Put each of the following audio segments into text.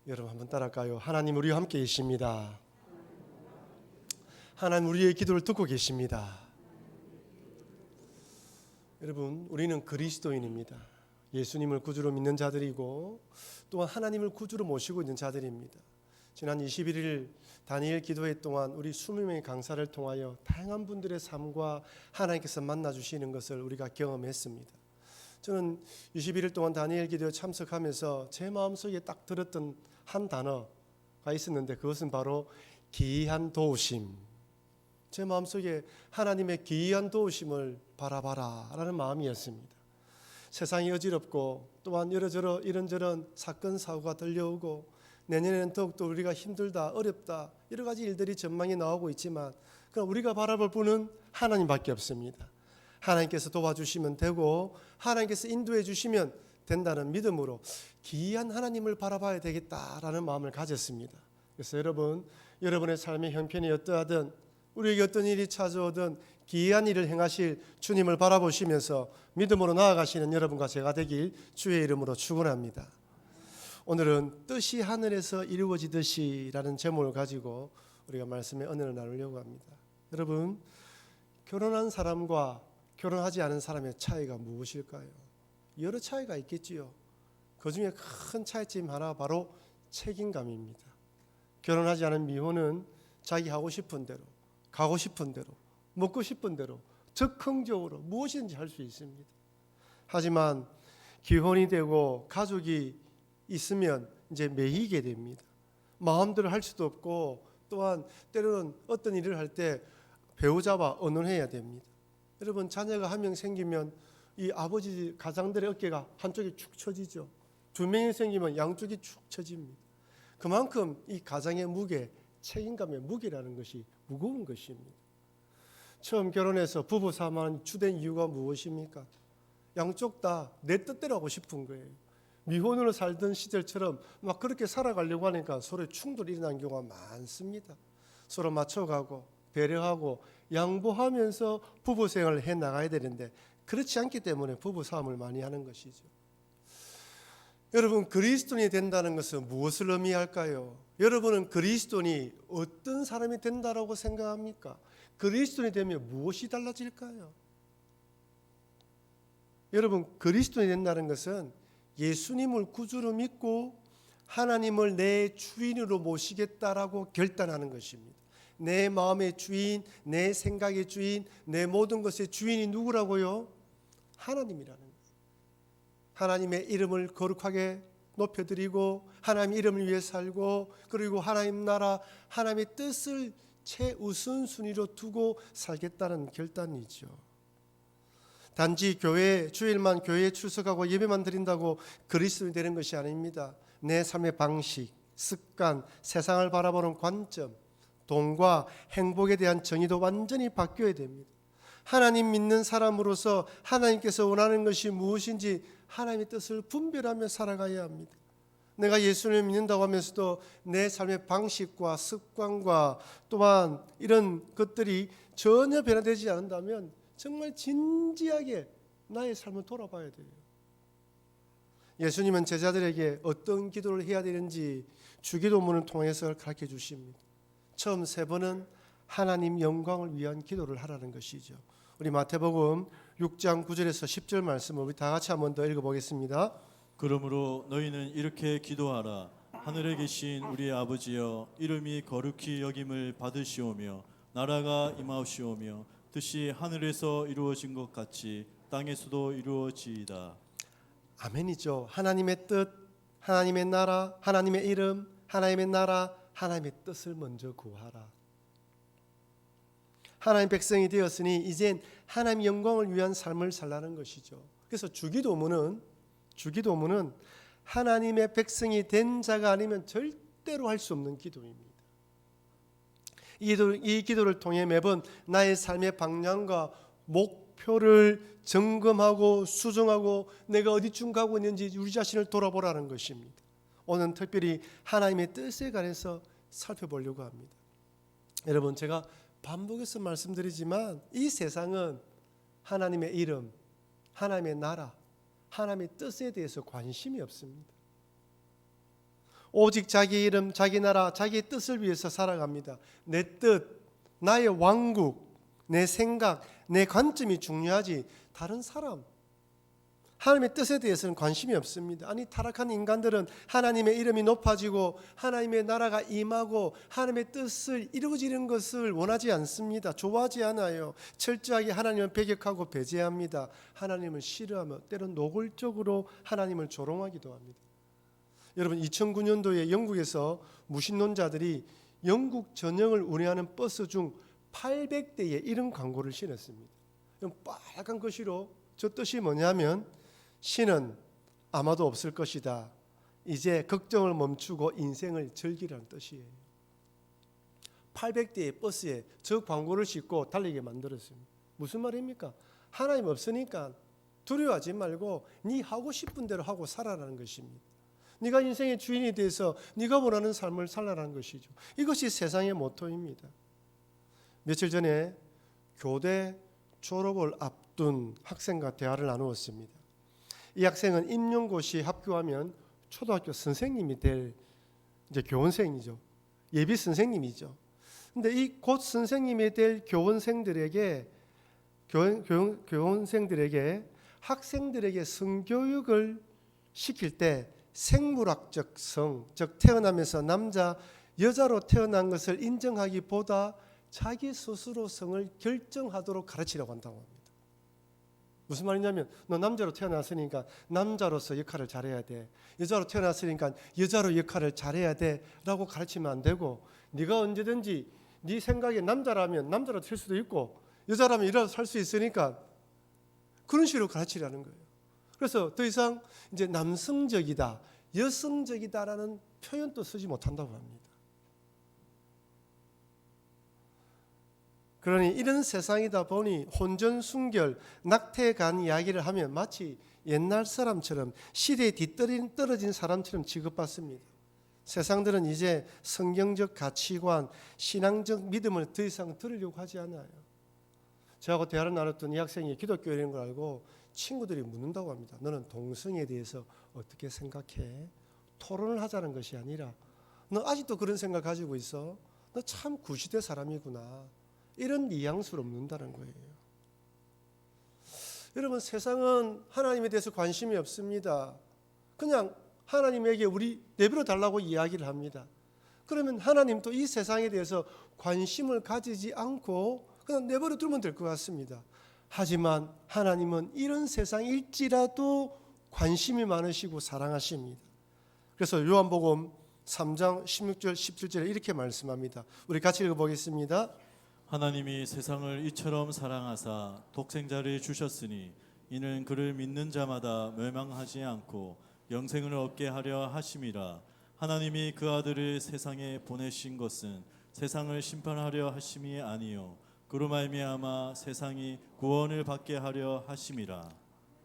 여러분 한번 따라할까요? 하나님 우리와 함께 계십니다. 하나님 우리의 기도를 듣고 계십니다. 여러분, 우리는 그리스도인입니다. 예수님을 구주로 믿는 자들이고 또한 하나님을 구주로 모시고 있는 자들입니다. 지난 21일 다니엘 기도회 동안 우리 20명의 강사를 통하여 다양한 분들의 삶과 하나님께서 만나주시는 것을 우리가 경험했습니다. 저는 21일 동안 다니엘 기도에 참석하면서 제 마음속에 딱 들었던 한 단어가 있었는데, 그것은 바로 기이한 도우심. 제 마음속에 하나님의 기이한 도우심을 바라봐라 라는 마음이었습니다. 세상이 어지럽고 또한 이런저런 사건 사고가 들려오고 내년에는 더욱더 우리가 힘들다, 어렵다, 여러 가지 일들이 전망이 나오고 있지만, 그럼 우리가 바라볼 분은 하나님밖에 없습니다. 하나님께서 도와주시면 되고 하나님께서 인도해 주시면 된다는 믿음으로 기이한 하나님을 바라봐야 되겠다라는 마음을 가졌습니다. 그래서 여러분의 삶의 형편이 어떠하든 우리에게 어떤 일이 찾아오든 기이한 일을 행하실 주님을 바라보시면서 믿음으로 나아가시는 여러분과 제가 되길 주의 이름으로 축원합니다. 오늘은 뜻이 하늘에서 이루어지듯이 라는 제목을 가지고 우리가 말씀의 은혜를 나누려고 합니다. 여러분, 결혼한 사람과 결혼하지 않은 사람의 차이가 무엇일까요? 여러 차이가 있겠지요. 그 중에 큰 차이점 하나 바로 책임감입니다. 결혼하지 않은 미혼은 자기 하고 싶은 대로, 가고 싶은 대로, 먹고 싶은 대로 즉흥적으로 무엇이든지 할 수 있습니다. 하지만 기혼이 되고 가족이 있으면 이제 매이게 됩니다. 마음대로 할 수도 없고 또한 때로는 어떤 일을 할 때 배우자와 의논해야 됩니다. 여러분, 자녀가 한 명 생기면 이 아버지 가장들의 어깨가 한쪽이 축 처지죠. 두 명이 생기면 양쪽이 축 처집니다. 그만큼 이 가장의 무게, 책임감의 무게라는 것이 무거운 것입니다. 처음 결혼해서 부부 삼아는 주된 이유가 무엇입니까? 양쪽 다 내 뜻대로 하고 싶은 거예요. 미혼으로 살던 시절처럼 막 그렇게 살아가려고 하니까 서로 충돌이 일어나는 경우가 많습니다. 서로 맞춰가고 배려하고 양보하면서 부부 생활을 해 나가야 되는데 그렇지 않기 때문에 부부 싸움을 많이 하는 것이죠. 여러분, 그리스도인이 된다는 것은 무엇을 의미할까요? 여러분은 그리스도인이 어떤 사람이 된다라고 생각합니까? 그리스도인이 되면 무엇이 달라질까요? 여러분, 그리스도인이 된다는 것은 예수님을 구주로 믿고 하나님을 내 주인으로 모시겠다라고 결단하는 것입니다. 내 마음의 주인, 내 생각의 주인, 내 모든 것의 주인이 누구라고요? 하나님이라는 거예요. 하나님의 이름을 거룩하게 높여드리고 하나님의 이름을 위해 살고, 그리고 하나님 나라, 하나님의 뜻을 최우선순위로 두고 살겠다는 결단이죠. 단지 주일만 교회에 출석하고 예배만 드린다고 그리스도인이 되는 것이 아닙니다. 내 삶의 방식, 습관, 세상을 바라보는 관점, 돈과 행복에 대한 정의도 완전히 바뀌어야 됩니다. 하나님 믿는 사람으로서 하나님께서 원하는 것이 무엇인지 하나님의 뜻을 분별하며 살아가야 합니다. 내가 예수님을 믿는다고 하면서도 내 삶의 방식과 습관과 또한 이런 것들이 전혀 변화되지 않는다면 정말 진지하게 나의 삶을 돌아봐야 돼요. 예수님은 제자들에게 어떤 기도를 해야 되는지 주기도문을 통해서 가르쳐 주십니다. 처음 3번은 하나님 영광을 위한 기도를 하라는 것이죠. 우리 마태복음 6장 9절에서 10절 말씀을 우리 다 같이 한번 더 읽어보겠습니다. 그러므로 너희는 이렇게 기도하라. 하늘에 계신 우리의 아버지여, 이름이 거룩히 여김을 받으시오며 나라가 임하시오며 뜻이 하늘에서 이루어진 것 같이 땅에서도 이루어지이다. 아멘이죠. 하나님의 뜻, 하나님의 나라, 하나님의 이름, 하나님의 나라, 하나님의 뜻을 먼저 구하라. 하나님 백성이 되었으니 이젠 하나님 영광을 위한 삶을 살라는 것이죠. 그래서 주기도문은 하나님의 백성이 된 자가 아니면 절대로 할 수 없는 기도입니다. 이 기도를 통해 매번 나의 삶의 방향과 목표를 점검하고 수정하고 내가 어디쯤 가고 있는지 우리 자신을 돌아보라는 것입니다. 오늘은 특별히 하나님의 뜻에 관해서 살펴보려고 합니다. 여러분, 제가 반복해서 말씀드리지만 이 세상은 하나님의 이름, 하나님의 나라, 하나님의 뜻에 대해서 관심이 없습니다. 오직 자기 이름, 자기 나라, 자기의 뜻을 위해서 살아갑니다. 내 뜻, 나의 왕국, 내 생각, 내 관점이 중요하지 다른 사람, 하나님의 뜻에 대해서는 관심이 없습니다. 아니, 타락한 인간들은 하나님의 이름이 높아지고 하나님의 나라가 임하고 하나님의 뜻을 이루어지는 것을 원하지 않습니다. 좋아하지 않아요. 철저하게 하나님을 배격하고 배제합니다. 하나님을 싫어하며 때론 노골적으로 하나님을 조롱하기도 합니다. 여러분, 2009년도에 영국에서 무신론자들이 영국 전역을 운행하는 버스 중 800대에 이런 광고를 실었습니다. 빨간 글씨로 저 뜻이 뭐냐면 신은 아마도 없을 것이다. 이제 걱정을 멈추고 인생을 즐기라는 뜻이에요. 800대의 버스에 저 광고를 싣고 달리게 만들었습니다. 무슨 말입니까? 하나님 없으니까 두려워하지 말고 네 하고 싶은 대로 하고 살아라는 것입니다. 네가 인생의 주인이 돼서 네가 원하는 삶을 살아라는 것이죠. 이것이 세상의 모토입니다. 며칠 전에 교대 졸업을 앞둔 학생과 대화를 나누었습니다. 이 학생은 임용고시 합격하면 초등학교 선생님이 될 이제 교원생이죠. 예비 선생님이죠. 근데 이 곧 선생님이 될 교원생들에게 학생들에게 성교육을 시킬 때 생물학적 성, 즉 태어나면서 남자, 여자로 태어난 것을 인정하기보다 자기 스스로 성을 결정하도록 가르치라고 한다고 합니다. 무슨 말이냐면 너 남자로 태어났으니까 남자로서 역할을 잘해야 돼. 여자로 태어났으니까 여자로 역할을 잘해야 돼 라고 가르치면 안 되고, 네가 언제든지 네 생각에 남자라면 남자로 될 수도 있고 여자라면 여자로 살 수 있으니까 그런 식으로 가르치라는 거예요. 그래서 더 이상 이제 남성적이다, 여성적이다라는 표현도 쓰지 못한다고 합니다. 그러니 이런 세상이다 보니 혼전순결, 낙태간 이야기를 하면 마치 옛날 사람처럼 시대에 뒤떨어진 사람처럼 취급받습니다. 세상들은 이제 성경적 가치관, 신앙적 믿음을 더 이상 들으려고 하지 않아요. 저하고 대화를 나눴던 이 학생이 기독교인인 걸 알고 친구들이 묻는다고 합니다. 너는 동성애에 대해서 어떻게 생각해? 토론을 하자는 것이 아니라 너 아직도 그런 생각 가지고 있어? 너 참 구시대 사람이구나. 이런 뉘앙스로 묻는다는 거예요. 여러분, 세상은 하나님에 대해서 관심이 없습니다. 그냥 하나님에게 우리 내버려 달라고 이야기를 합니다. 그러면 하나님도 이 세상에 대해서 관심을 가지지 않고 그냥 내버려 두면 될 것 같습니다. 하지만 하나님은 이런 세상일지라도 관심이 많으시고 사랑하십니다. 그래서 요한복음 3장 16절 17절에 이렇게 말씀합니다. 우리 같이 읽어보겠습니다. 하나님이 세상을 이처럼 사랑하사 독생자를 주셨으니 이는 그를 믿는 자마다 멸망하지 않고 영생을 얻게 하려 하심이라. 하나님이 그 아들을 세상에 보내신 것은 세상을 심판하려 하심이 아니요 그로 말미암아 세상이 구원을 받게 하려 하심이라.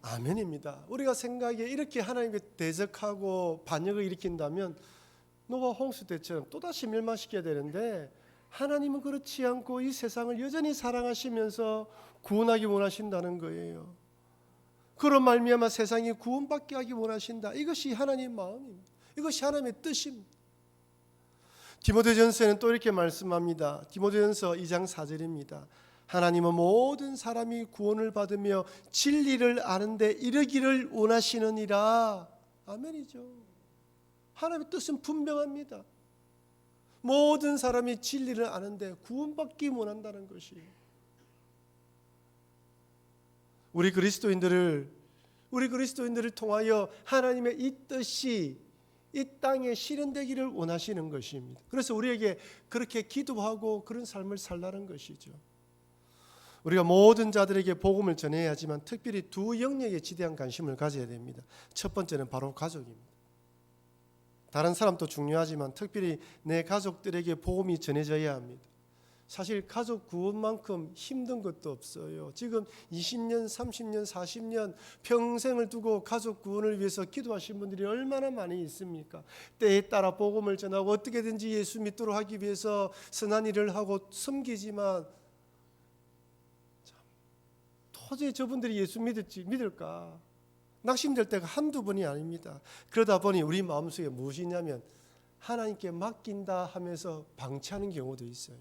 아멘입니다. 우리가 생각에 이렇게 하나님께 대적하고 반역을 일으킨다면 노아 홍수 때처럼 또다시 멸망시켜야 되는데, 하나님은 그렇지 않고 이 세상을 여전히 사랑하시면서 구원하기 원하신다는 거예요. 그런 말미암아 세상이 구원받게 하기 원하신다. 이것이 하나님의 마음입니다. 이것이 하나님의 뜻입니다. 디모데전서에는 또 이렇게 말씀합니다. 디모데전서 2장 4절입니다. 하나님은 모든 사람이 구원을 받으며 진리를 아는데 이르기를 원하시느니라. 아멘이죠. 하나님의 뜻은 분명합니다. 모든 사람이 진리를 아는데 구원받기 원한다는 것이에요. 우리 그리스도인들을 통하여 하나님의 이 뜻이 이 땅에 실현되기를 원하시는 것입니다. 그래서 우리에게 그렇게 기도하고 그런 삶을 살라는 것이죠. 우리가 모든 자들에게 복음을 전해야 하지만 특별히 두 영역에 지대한 관심을 가져야 됩니다. 첫 번째는 바로 가족입니다. 다른 사람도 중요하지만 특별히 내 가족들에게 복음이 전해져야 합니다. 사실 가족 구원만큼 힘든 것도 없어요. 지금 20년, 30년, 40년 평생을 두고 가족 구원을 위해서 기도하신 분들이 얼마나 많이 있습니까? 때에 따라 복음을 전하고 어떻게든지 예수 믿도록 하기 위해서 선한 일을 하고 섬기지만 도저히 저분들이 예수 믿을까? 낙심될 때가 한두 번이 아닙니다. 그러다 보니 우리 마음속에 무엇이 있냐면 하나님께 맡긴다 하면서 방치하는 경우도 있어요.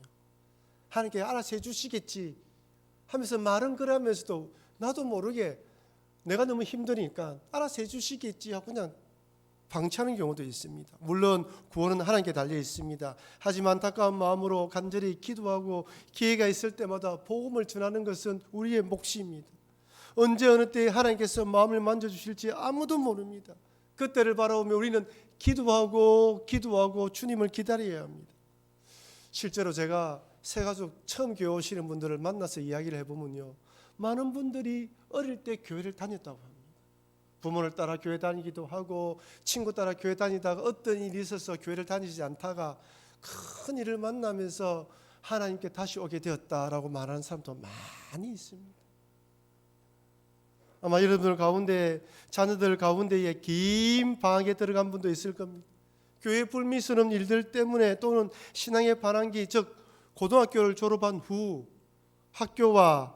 하나님께 알아서 해주시겠지 하면서 말은 그러면서도 나도 모르게 내가 너무 힘드니까 알아서 해주시겠지 하고 그냥 방치하는 경우도 있습니다. 물론 구원은 하나님께 달려 있습니다. 하지만 안타까운 마음으로 간절히 기도하고 기회가 있을 때마다 복음을 전하는 것은 우리의 몫입니다. 언제 어느 때에 하나님께서 마음을 만져주실지 아무도 모릅니다. 그때를 바라보며 우리는 기도하고 주님을 기다려야 합니다. 실제로 제가 새가족 처음 교회 오시는 분들을 만나서 이야기를 해보면요, 많은 분들이 어릴 때 교회를 다녔다고 합니다. 부모를 따라 교회 다니기도 하고 친구 따라 교회 다니다가 어떤 일이 있어서 교회를 다니지 않다가 큰 일을 만나면서 하나님께 다시 오게 되었다라고 말하는 사람도 많이 있습니다. 아마 여러분들 가운데 자녀들 가운데에 긴 방학에 들어간 분도 있을 겁니다. 교회 불미스러운 일들 때문에 또는 신앙의 반항기, 즉 고등학교를 졸업한 후 학교와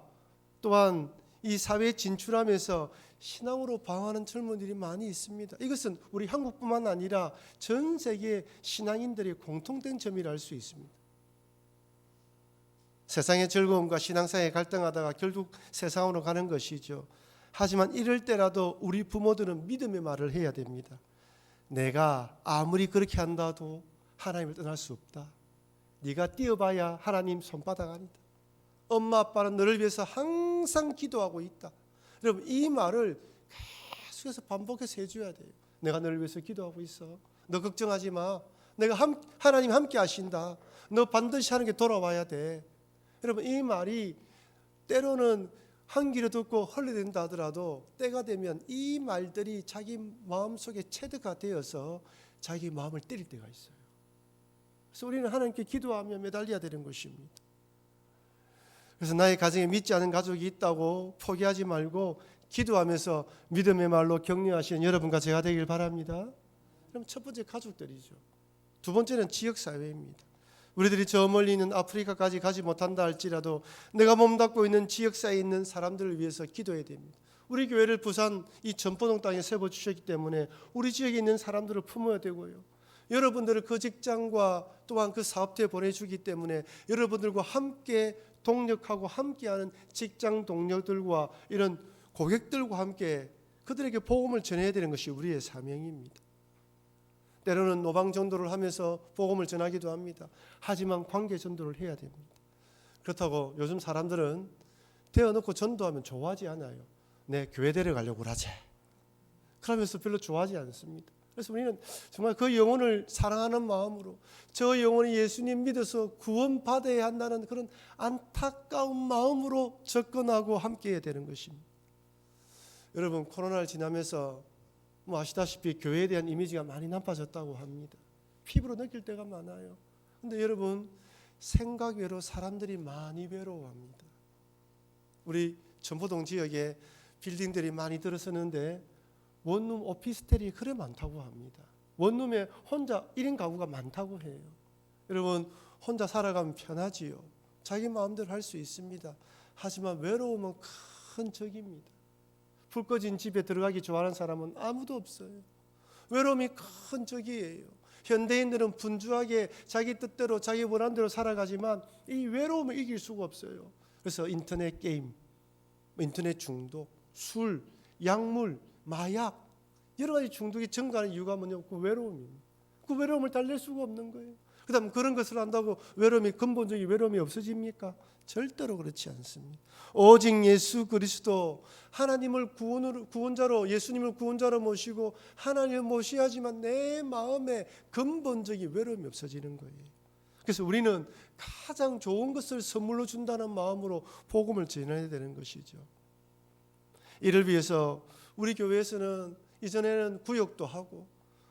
또한 이 사회에 진출하면서 신앙으로 방황하는 젊은이들이 많이 있습니다. 이것은 우리 한국뿐만 아니라 전 세계 신앙인들의 공통된 점이라 할 수 있습니다. 세상의 즐거움과 신앙사에 갈등하다가 결국 세상으로 가는 것이죠. 하지만 이럴 때라도 우리 부모들은 믿음의 말을 해야 됩니다. 내가 아무리 그렇게 한다도 하나님을 떠날 수 없다. 네가 뛰어봐야 하나님 손바닥 아니다. 엄마 아빠는 너를 위해서 항상 기도하고 있다. 여러분, 이 말을 계속해서 반복해서 해줘야 돼요. 내가 너를 위해서 기도하고 있어. 너 걱정하지 마. 하나님 함께 하신다. 너 반드시 하는 게 돌아와야 돼. 여러분, 이 말이 때로는 한 귀로 듣고 헐레된다 하더라도 때가 되면 이 말들이 자기 마음속에 체득가 되어서 자기 마음을 때릴 때가 있어요. 그래서 우리는 하나님께 기도하며 매달려야 되는 것입니다. 그래서 나의 가정에 믿지 않은 가족이 있다고 포기하지 말고 기도하면서 믿음의 말로 격려하시는 여러분과 제가 되길 바랍니다. 그럼 첫 번째 가족들이죠. 두 번째는 지역사회입니다. 우리들이 저 멀리 있는 아프리카까지 가지 못한다 할지라도 내가 몸담고 있는 지역사회에 있는 사람들을 위해서 기도해야 됩니다. 우리 교회를 부산 이 전포동 땅에 세워주셨기 때문에 우리 지역에 있는 사람들을 품어야 되고요. 여러분들을 그 직장과 또한 그 사업터에 보내주기 때문에 여러분들과 함께 동력하고 함께하는 직장 동료들과 이런 고객들과 함께 그들에게 복음을 전해야 되는 것이 우리의 사명입니다. 때로는 노방 전도를 하면서 복음을 전하기도 합니다. 하지만 관계 전도를 해야 됩니다. 그렇다고 요즘 사람들은 대어놓고 전도하면 좋아하지 않아요. 내 교회 데려가려고 하지. 그러면서 별로 좋아하지 않습니다. 그래서 우리는 정말 그 영혼을 사랑하는 마음으로 저 영혼이 예수님 믿어서 구원받아야 한다는 그런 안타까운 마음으로 접근하고 함께해야 되는 것입니다. 여러분, 코로나를 지나면서 아시다시피 교회에 대한 이미지가 많이 나빠졌다고 합니다. 피부로 느낄 때가 많아요. 그런데 여러분, 생각 외로 사람들이 많이 외로워합니다. 우리 전포동 지역에 빌딩들이 많이 들어서는데 원룸 오피스텔이 그래 많다고 합니다. 원룸에 혼자 1인 가구가 많다고 해요. 여러분, 혼자 살아가면 편하지요. 자기 마음대로 할 수 있습니다. 하지만 외로움은 큰 적입니다. 불 꺼진 집에 들어가기 좋아하는 사람은 아무도 없어요. 외로움이 큰 적이에요. 현대인들은 분주하게 자기 뜻대로 자기 원하는 대로 살아가지만 이 외로움을 이길 수가 없어요. 그래서 인터넷 게임, 인터넷 중독, 술, 약물, 마약 여러 가지 중독이 증가하는 이유가 뭐냐면 그 외로움입니다. 그 외로움을 달랠 수가 없는 거예요. 그다음 그런 것을 한다고 외로움이 근본적인 외로움이 없어집니까? 절대로 그렇지 않습니다. 오직 예수 그리스도 하나님을 구원자로 예수님을 구원자로 모시고 하나님을 모셔야지만 내 마음에 근본적인 외로움이 없어지는 거예요. 그래서 우리는 가장 좋은 것을 선물로 준다는 마음으로 복음을 전해야 되는 것이죠. 이를 위해서 우리 교회에서는 이전에는 구역도 하고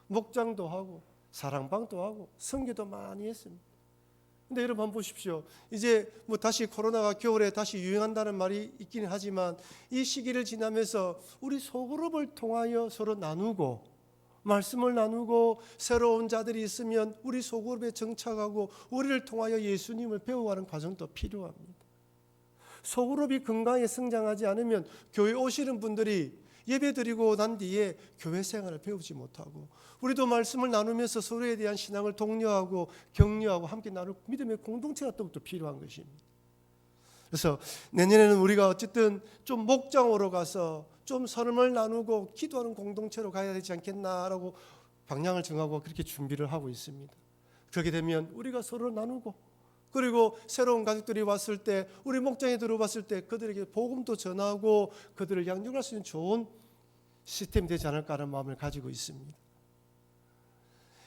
목장도 하고 사랑방도 하고 선교도 많이 했습니다. 근데 여러분 한번 보십시오. 이제 다시 코로나가 겨울에 다시 유행한다는 말이 있기는 하지만 이 시기를 지나면서 우리 소그룹을 통하여 서로 나누고 말씀을 나누고 새로운 자들이 있으면 우리 소그룹에 정착하고 우리를 통하여 예수님을 배워가는 과정도 필요합니다. 소그룹이 건강하게 성장하지 않으면 교회 오시는 분들이 예배드리고 난 뒤에 교회 생활을 배우지 못하고 우리도 말씀을 나누면서 서로에 대한 신앙을 독려하고 격려하고 함께 나눌 믿음의 공동체가 또 필요한 것입니다. 그래서 내년에는 우리가 어쨌든 좀 목장으로 가서 좀 선을 나누고 기도하는 공동체로 가야 되지 않겠나라고 방향을 정하고 그렇게 준비를 하고 있습니다. 그렇게 되면 우리가 서로 나누고 그리고 새로운 가족들이 왔을 때 우리 목장에 들어왔을 때 그들에게 복음도 전하고 그들을 양육할 수 있는 좋은 시스템이 되지 않을까 하는 마음을 가지고 있습니다.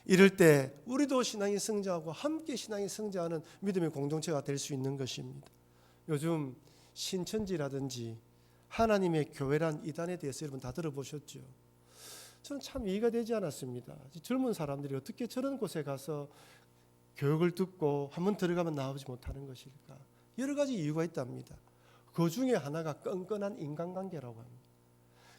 이럴 때 우리도 신앙이 성장하고 함께 신앙이 성장하는 믿음의 공동체가 될 수 있는 것입니다. 요즘 신천지라든지 하나님의 교회란 이단에 대해서 여러분 다 들어보셨죠? 저는 참 이해가 되지 않았습니다. 젊은 사람들이 어떻게 저런 곳에 가서 교육을 듣고 한번 들어가면 나오지 못하는 것일까? 여러 가지 이유가 있답니다. 그 중에 하나가 끈끈한 인간관계라고 합니다.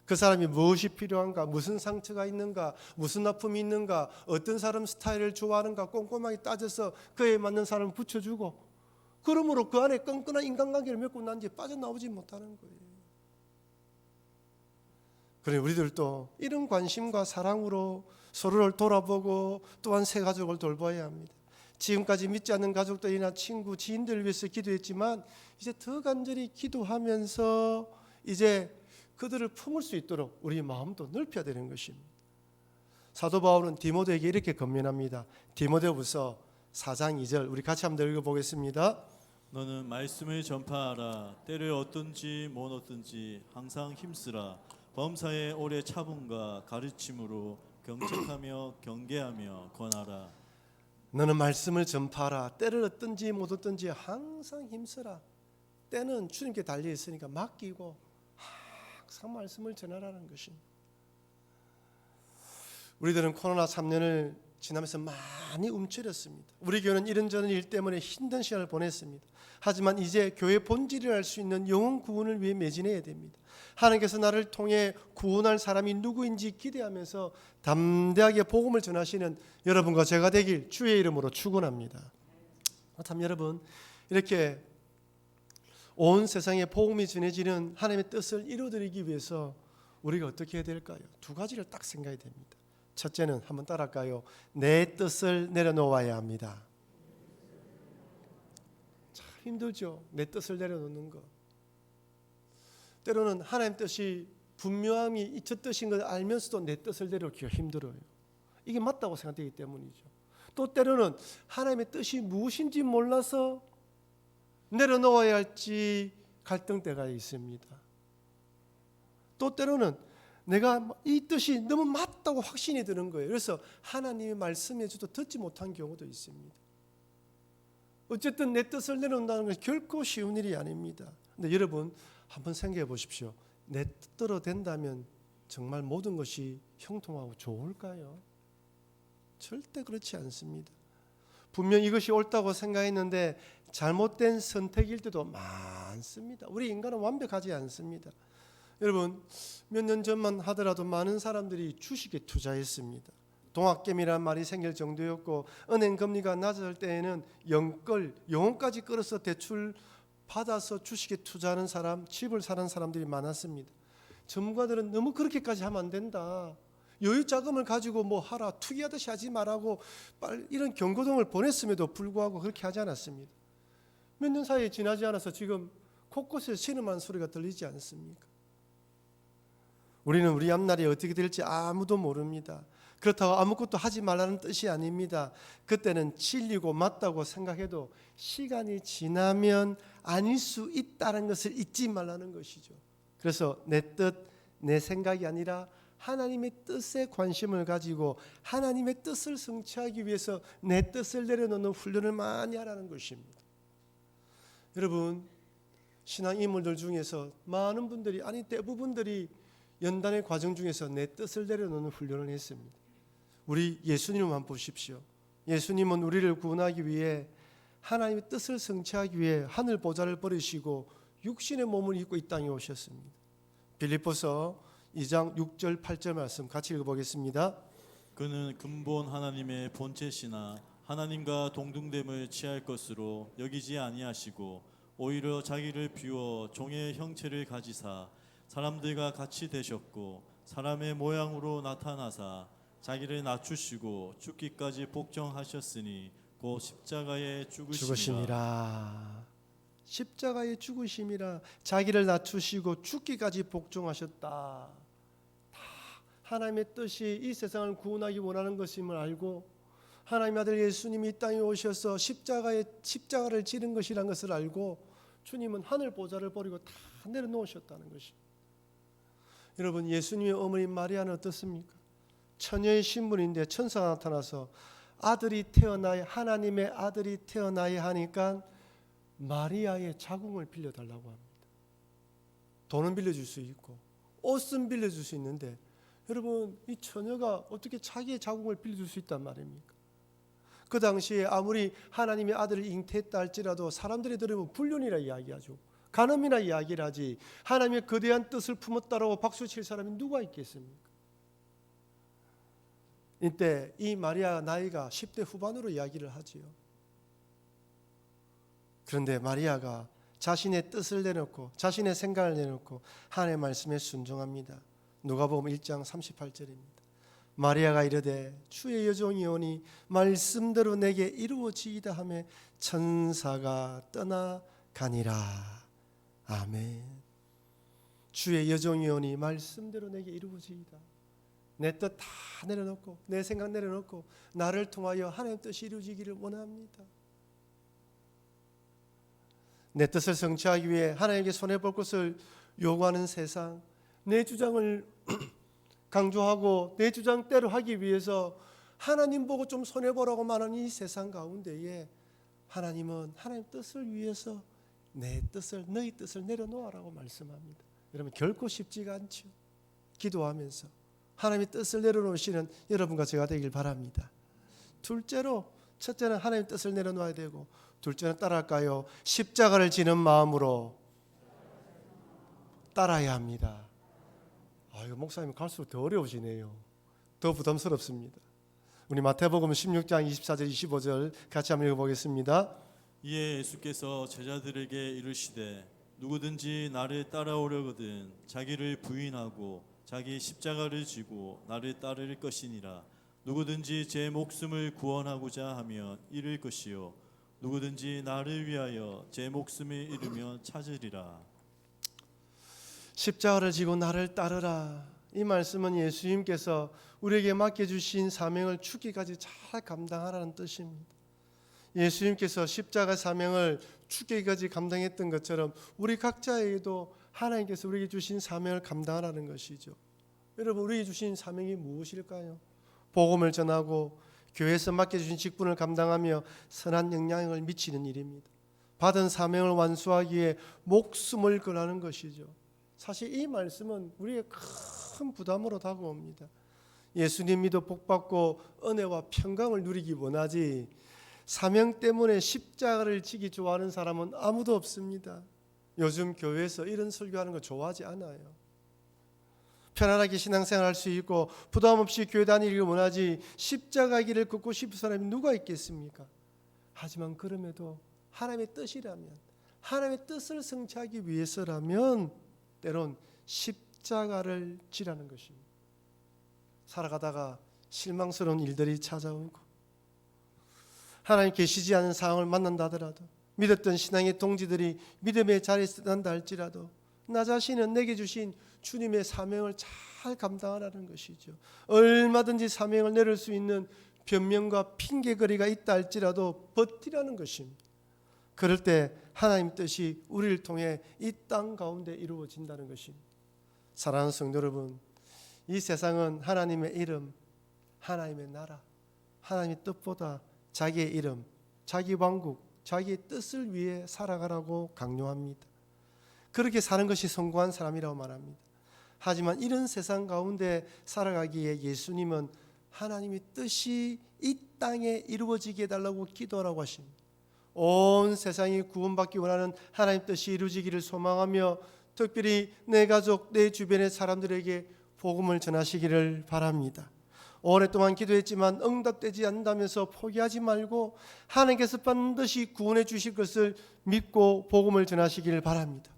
그 사람이 무엇이 필요한가, 무슨 상처가 있는가, 무슨 아픔이 있는가, 어떤 사람 스타일을 좋아하는가 꼼꼼하게 따져서 그에 맞는 사람을 붙여주고 그러므로 그 안에 끈끈한 인간관계를 맺고 난 뒤에 빠져나오지 못하는 거예요. 그래 우리들도 이런 관심과 사랑으로 서로를 돌아보고 또한 새 가족을 돌봐야 합니다. 지금까지 믿지 않는 가족들이나 친구, 지인들을 위해서 기도했지만 이제 더 간절히 기도하면서 이제 그들을 품을 수 있도록 우리 마음도 넓혀야 되는 것입니다. 사도 바울은 디모데에게 이렇게 권면합니다. 디모데후서 4장 2절 우리 같이 한번 읽어보겠습니다. 너는 말씀을 전파하라. 때를 얻든지 못 얻든지 항상 힘쓰라. 범사에 오래 참음과 가르침으로 경책하며 경계하며 권하라. 너는 말씀을 전파하라. 때를 얻든지 못 얻든지 항상 힘쓰라. 때는 주님께 달려 있으니까 맡기고 항상 말씀을 전하라는 것입니다. 우리들은 코로나 3년을 지나면서 많이 움츠렸습니다. 우리 교회는 이런저런 일 때문에 힘든 시간을 보냈습니다. 하지만 이제 교회 본질을 알 수 있는 영혼 구원을 위해 매진해야 됩니다. 하나님께서 나를 통해 구원할 사람이 누구인지 기대하면서 담대하게 복음을 전하시는 여러분과 제가 되길 주의 이름으로 축원합니다. 참 여러분 이렇게 온 세상에 복음이 전해지는 하나님의 뜻을 이루어드리기 위해서 우리가 어떻게 해야 될까요? 두 가지를 딱 생각해야 됩니다. 첫째는 한번 따라할까요? 내 뜻을 내려놓아야 합니다. 참 힘들죠. 내 뜻을 내려놓는 것. 때로는 하나님 뜻이 분명히 저 뜻인 걸 알면서도 내 뜻을 내려놓기가 힘들어요. 이게 맞다고 생각되기 때문이죠. 또 때로는 하나님의 뜻이 무엇인지 몰라서 내려놓아야 할지 갈등대가 있습니다. 또 때로는 내가 이 뜻이 너무 맞다고 확신이 드는 거예요. 그래서 하나님의 말씀해줘도 듣지 못한 경우도 있습니다. 어쨌든 내 뜻을 내려놓는다는 것은 결코 쉬운 일이 아닙니다. 근데 여러분 한번 생각해 보십시오. 내 뜻대로 된다면 정말 모든 것이 형통하고 좋을까요? 절대 그렇지 않습니다. 분명 이것이 옳다고 생각했는데 잘못된 선택일 때도 많습니다. 우리 인간은 완벽하지 않습니다. 여러분 몇 년 전만 하더라도 많은 사람들이 주식에 투자했습니다. 동학개미라는 말이 생길 정도였고 은행 금리가 낮을 때에는 영혼까지 끌어서 대출 받아서 주식에 투자하는 사람, 집을 사는 사람들이 많았습니다. 전문가들은 너무 그렇게까지 하면 안 된다. 여유 자금을 가지고 뭐 하라, 투기하듯이 하지 말라고 이런 경고등을 보냈음에도 불구하고 그렇게 하지 않았습니다. 몇 년 사이에 지나지 않아서 지금 곳곳에 신음하는 소리가 들리지 않습니까? 우리는 우리 앞날이 어떻게 될지 아무도 모릅니다. 그렇다고 아무것도 하지 말라는 뜻이 아닙니다. 그때는 진리고 맞다고 생각해도 시간이 지나면 아닐 수 있다는 것을 잊지 말라는 것이죠. 그래서 내 뜻, 내 생각이 아니라 하나님의 뜻에 관심을 가지고 하나님의 뜻을 성취하기 위해서 내 뜻을 내려놓는 훈련을 많이 하라는 것입니다. 여러분 신앙 인물들 중에서 많은 분들이 아니 대부분들이 연단의 과정 중에서 내 뜻을 내려놓는 훈련을 했습니다. 우리 예수님만 보십시오. 예수님은 우리를 구원하기 위해 하나님의 뜻을 성취하기 위해 하늘 보좌를 버리시고 육신의 몸을 입고 이 땅에 오셨습니다. 빌립보서 2장 6절 8절 말씀 같이 읽어보겠습니다. 그는 근본 하나님의 본체시나 하나님과 동등됨을 취할 것으로 여기지 아니하시고 오히려 자기를 비워 종의 형체를 가지사 사람들과 같이 되셨고 사람의 모양으로 나타나사 자기를 낮추시고 죽기까지 복종하셨으니 곧 십자가에 죽으심이라. 죽으심이라. 십자가에 죽으심이라. 자기를 낮추시고 죽기까지 복종하셨다. 다 하나님의 뜻이 이 세상을 구원하기 원하는 것임을 알고 하나님의 아들 예수님이 이 땅에 오셔서 십자가를 지른 것이란 것을 알고 주님은 하늘 보좌를 버리고 다 내려놓으셨다는 것입니다. 여러분, 예수님의 어머니 마리아는 어떻습니까? 처녀의 신분인데 천사가 나타나서 아들이 태어나야, 하나님의 아들이 태어나야 하니까 마리아의 자궁을 빌려달라고 합니다. 돈은 빌려줄 수 있고 옷은 빌려줄 수 있는데, 여러분, 이 처녀가 어떻게 자기의 자궁을 빌려줄 수 있단 말입니까? 그 당시에 아무리 하나님의 아들을 잉태했다 할지라도 사람들이 들으면 불륜이라 이야기하죠. 간음이나 이야기를 하지, 하나님의 거대한 뜻을 품었다라고 박수칠 사람이 누가 있겠습니까? 이때 이 마리아 나이가 10대 후반으로 이야기를 하지요. 그런데 마리아가 자신의 뜻을 내놓고 자신의 생각을 내놓고 하나님의 말씀에 순종합니다. 누가복음 1장 38절입니다. 마리아가 이르되 주의 여종이 오니 말씀대로 내게 이루어지이다 하며 천사가 떠나가니라. 아멘. 주의 여종이 오니 말씀대로 내게 이루어지이다. 내 뜻 다 내려놓고 내 생각 내려놓고 나를 통하여 하나님의 뜻이 이루어지기를 원합니다. 내 뜻을 성취하기 위해 하나님께 손해볼 것을 요구하는 세상, 내 주장을 강조하고 내 주장대로 하기 위해서 하나님 보고 좀 손해보라고 말하는 이 세상 가운데에 하나님은 하나님 뜻을 위해서 내 뜻을, 너희 뜻을 내려놓으라고 말씀합니다. 여러분, 결코 쉽지가 않죠. 기도하면서 하나님의 뜻을 내려놓으시는 여러분과 제가 되길 바랍니다. 둘째로, 첫째는 하나님의 뜻을 내려놓아야 되고, 둘째는 따라할까요? 십자가를 지는 마음으로 따라야 합니다. 이거 목사님 갈수록 더 어려워지네요. 더 부담스럽습니다. 우리 마태복음 16장 24절 25절 같이 한번 읽어보겠습니다. 이에 예수께서 제자들에게 이르시되 누구든지 나를 따라오려거든 자기를 부인하고 자기 십자가를 지고 나를 따를 것이니라. 누구든지 제 목숨을 구원하고자 하면 잃을 것이요 누구든지 나를 위하여 제 목숨을 잃으면 찾으리라. 십자가를 지고 나를 따르라. 이 말씀은 예수님께서 우리에게 맡겨주신 사명을 죽기까지 잘 감당하라는 뜻입니다. 예수님께서 십자가 사명을 죽기까지 감당했던 것처럼 우리 각자에게도 하나님께서 우리에게 주신 사명을 감당하라는 것이죠. 여러분, 우리에게 주신 사명이 무엇일까요? 복음을 전하고 교회에서 맡겨주신 직분을 감당하며 선한 영향을 미치는 일입니다. 받은 사명을 완수하기 위해 목숨을 걸라는 것이죠. 사실 이 말씀은 우리의 큰 부담으로 다가옵니다. 예수님 믿어 복받고 은혜와 평강을 누리기 원하지, 사명 때문에 십자가를 지기 좋아하는 사람은 아무도 없습니다. 요즘 교회에서 이런 설교하는 거 좋아하지 않아요. 편안하게 신앙생활 할 수 있고 부담 없이 교회 다니기를 원하지, 십자가 길을 걷고 싶은 사람이 누가 있겠습니까? 하지만 그럼에도 하나님의 뜻이라면, 하나님의 뜻을 성취하기 위해서라면 때론 십자가를 지라는 것입니다. 살아가다가 실망스러운 일들이 찾아오고 하나님 계시지 않은 상황을 만난다 하더라도, 믿었던 신앙의 동지들이 믿음의 자리에 서난다 할지라도 나 자신은 내게 주신 주님의 사명을 잘 감당하라는 것이죠. 얼마든지 사명을 내릴 수 있는 변명과 핑계거리가 있다 할지라도 버티라는 것입니다. 그럴 때 하나님 뜻이 우리를 통해 이 땅 가운데 이루어진다는 것입니다. 사랑하는 성도 여러분, 이 세상은 하나님의 이름, 하나님의 나라, 하나님의 뜻보다 자기의 이름, 자기 왕국, 자기의 뜻을 위해 살아가라고 강요합니다. 그렇게 사는 것이 성공한 사람이라고 말합니다. 하지만 이런 세상 가운데 살아가기에 예수님은 하나님의 뜻이 이 땅에 이루어지게 해달라고 기도하라고 하십니다. 온 세상이 구원받기 원하는 하나님 뜻이 이루어지기를 소망하며 특별히 내 가족, 내 주변의 사람들에게 복음을 전하시기를 바랍니다. 오랫동안 기도했지만 응답되지 않는다면서 포기하지 말고 하나님께서 반드시 구원해 주실 것을 믿고 복음을 전하시기를 바랍니다.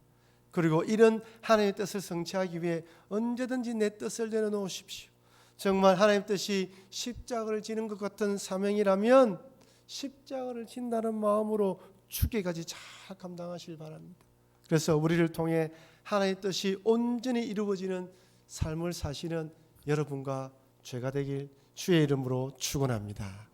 그리고 이런 하나님의 뜻을 성취하기 위해 언제든지 내 뜻을 내려놓으십시오. 정말 하나님 뜻이 십자가를 지는 것 같은 사명이라면 십자가를 진다는 마음으로 죽기까지 잘 감당하시길 바랍니다. 그래서 우리를 통해 하나님의 뜻이 온전히 이루어지는 삶을 사시는 여러분과 죄가 되길 주의 이름으로 축원합니다.